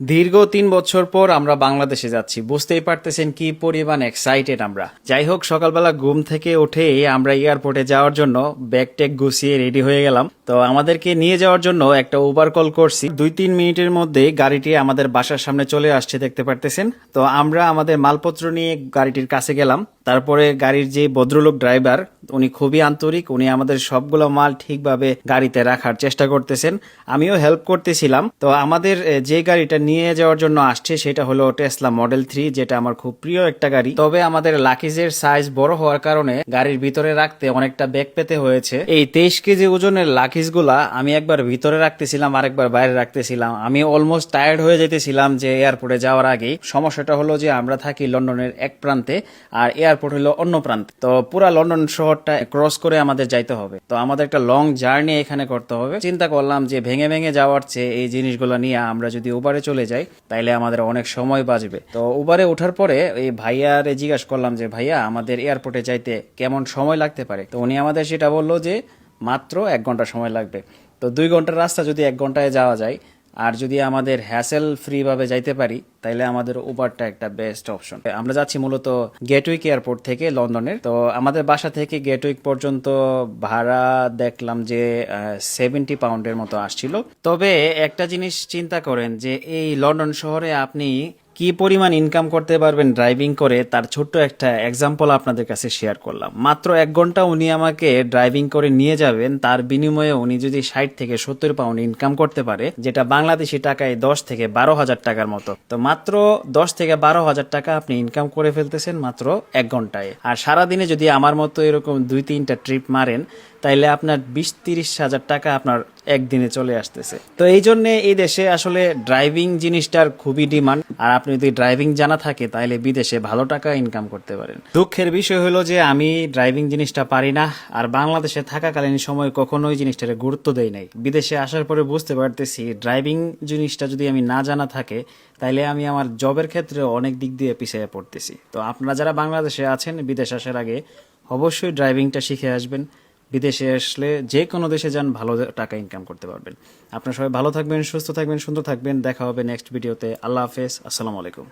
দীর্ঘ ৩ বছর পর আমরা বাংলাদেশে যাচ্ছি, বুঝতেই পারতেছেন কি পরিমাণ এক্সাইটেড আমরা। যাই হোক, সকালবেলা ঘুম থেকে উঠে আমরা এয়ারপোর্টে যাওয়ার জন্য ব্যাগ ট্যাগ গুছিয়ে রেডি হয়ে গেলাম। তো আমাদেরকে নিয়ে যাওয়ার জন্য একটা উবার কল করছি। ২-৩ মিনিটের মধ্যে গাড়িটি আমাদের বাসার সামনে চলে আসছে, দেখতে পারতেছেন। তো আমরা আমাদের মালপত্র নিয়ে গাড়িটির কাছে গেলাম। তারপরে গাড়ির যে ভদ্রলোক ড্রাইভার, উনি খুবই আন্তরিক, উনি আমাদের সবগুলো মাল ঠিকভাবে গাড়িতে রাখার চেষ্টা করতেছেন। আমিও হেল্প করতেছিলাম। তো আমাদের যে গাড়িটা নিয়ে যাওয়ার জন্য আসছে সেটা হলো টেসলা মডেল 3, যেটা আমার খুব প্রিয় একটা গাড়ি। তবে আমাদের লাকিজের সাইজ বড় হওয়ার কারণে গাড়ির ভিতরে রাখতে অনেকটা ব্যাগ পেতে হয়েছে। এই 23 কেজি ওজনের লাকিজ গুলা আমি একবার ভিতরে রাখতেছিলাম, আরেকবার বাইরে রাখতেছিলাম। আমি অলমোস্ট টায়ার্ড হয়ে যেতেছিলাম যে এয়ারপোর্টে যাওয়ার আগে। সমস্যাটা হলো যে আমরা থাকি লন্ডনের এক প্রান্তে আর এয়ারপোর্ট হলো অন্য প্রান্তে। তো পুরা লন্ডন শহরটা ক্রস করে আমাদের যাইতে হবে। তো আমাদের একটা লং জার্নি এখানে করতে হবে। চিন্তা করলাম যে ভেঙে ভেঙে যাওয়ার চেয়ে এই জিনিসগুলো নিয়ে আমরা যদি উবারে চলে যাই তাইলে আমাদের অনেক সময় বাঁচবে। তো উবারে ওঠার পরে এই ভাইয়ারে জিজ্ঞাসা করলাম যে ভাইয়া, আমাদের এয়ারপোর্টে যাইতে কেমন সময় লাগতে পারে। তো উনি আমাদের সেটা বললো যে মাত্র 1 ঘন্টা সময় লাগবে। তো 2 ঘন্টার রাস্তা যদি 1 ঘন্টায় যাওয়া যায় আর যদি আমাদের হ্যাসেল ফ্রি ভাবে যাইতে পারি তাইলে আমাদের উবারটা একটা বেস্ট অপশন। আমরা যাচ্ছি মূলত গেটউইক এয়ারপোর্ট থেকে লন্ডনের। তো আমাদের বাসা থেকে গেটউইক পর্যন্ত ভাড়া দেখলাম যে 70 পাউন্ডের মতো আসছিল। তবে একটা জিনিস চিন্তা করেন যে এই লন্ডন শহরে আপনি কি পরিমাণ ইনকাম করতে পারবেন ড্রাইভিং করে, তার ছোট্ট একটা এক্সাম্পল আপনাদের কাছে শেয়ার করলাম। মাত্র 1 ঘন্টা উনি আমাকে ড্রাইভিং করে নিয়ে যাবেন, তার বিনিময়ে উনি যদি 60 থেকে 70 পাউন্ড ইনকাম করতে পারে, যেটা বাংলাদেশি টাকায় 10 থেকে 12 হাজার টাকার মতো। তো মাত্র 10 থেকে 12 হাজার টাকা আপনি ইনকাম করে ফেলতেছেন মাত্র 1 ঘন্টায়। আর সারাদিনে যদি আমার মতো এরকম 2-3টা ট্রিপ মারেন তাইলে আপনার 20-30 হাজার টাকা আপনার একদিনে চলে আসতেছে। তো এই জন্য এই দেশে আসলে ড্রাইভিং জিনিসটার খুবই ডিমান্ড। আর আপনি যদি ড্রাইভিং জানা থাকে তাহলে বিদেশে ভালো টাকা ইনকাম করতে পারেন। দুঃখের বিষয় হলো যে আমি ড্রাইভিং জিনিসটা পারি না, আর বাংলাদেশে থাকাকালীন সময় কখনোই জিনিসটাকে গুরুত্ব দেই নাই। বিদেশে আসার পরে বুঝতে পারতেছি ড্রাইভিং জিনিসটা যদি আমি না জানা থাকে তাইলে আমি আমার জবের ক্ষেত্রে অনেক দিক দিয়ে পিছিয়ে পড়তেছি। তো আপনারা যারা বাংলাদেশে আছেন, বিদেশ আসার আগে অবশ্যই ড্রাইভিংটা শিখে আসবেন। বিদেশে আসলে যে কোনো দেশে যান, ভালো টাকা ইনকাম করতে পারবেন। আপনারা সবাই ভালো থাকবেন, সুস্থ থাকবেন, সুন্দর থাকবেন। দেখা হবে নেক্সট ভিডিওতে। আল্লাহ হাফেজ, আসসালামু আলাইকুম।